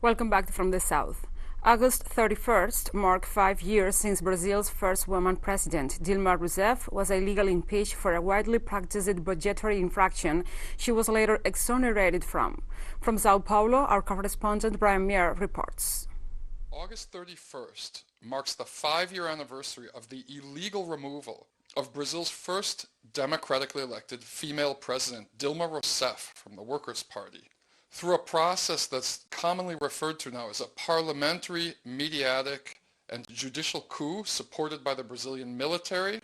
Welcome back from the South. August 31st marked 5 years since Brazil's first woman president, Dilma Rousseff, was illegally impeached for a widely practiced budgetary infraction she was later exonerated from. From Sao Paulo, our correspondent Brian Meir reports. August 31st marks the 5-year anniversary of the illegal removal of Brazil's first democratically elected female president, Dilma Rousseff, from the Workers' Party, through a process that's commonly referred to now as a parliamentary, mediatic, and judicial coup supported by the Brazilian military.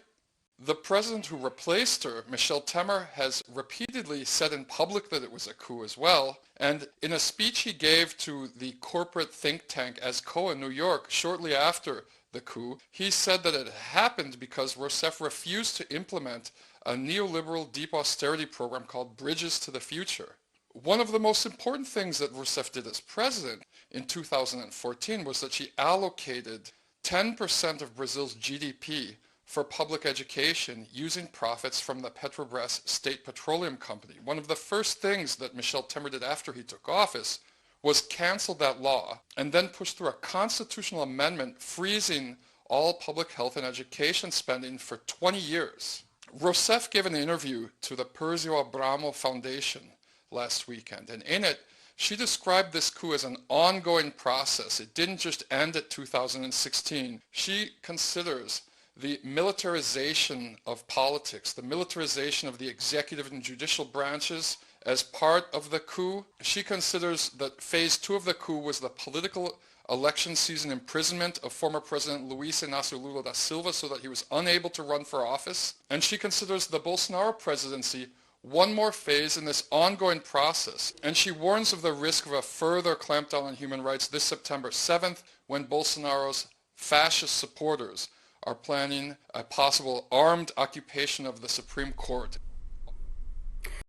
The president who replaced her, Michel Temer, has repeatedly said in public that it was a coup as well, and in a speech he gave to the corporate think tank ASCO in New York shortly after the coup, he said that it happened because Rousseff refused to implement a neoliberal deep austerity program called Bridges to the Future. One of the most important things that Rousseff did as president in 2014 was that she allocated 10% of Brazil's GDP for public education using profits from the Petrobras state petroleum company. One of the first things that Michel Temer did after he took office was cancel that law and then push through a constitutional amendment freezing all public health and education spending for 20 years. Rousseff gave an interview to the Persio Abramo Foundation last weekend, and in it she described this coup as an ongoing process. It didn't just end at 2016. She considers the militarization of politics, the militarization of the executive and judicial branches as part of the coup. She considers that phase 2 of the coup was the political election season imprisonment of former President Luiz Inácio Lula da Silva so that he was unable to run for office. And she considers the Bolsonaro presidency one more phase in this ongoing process, and she warns of the risk of a further clampdown on human rights this September 7th when Bolsonaro's fascist supporters are planning a possible armed occupation of the Supreme Court.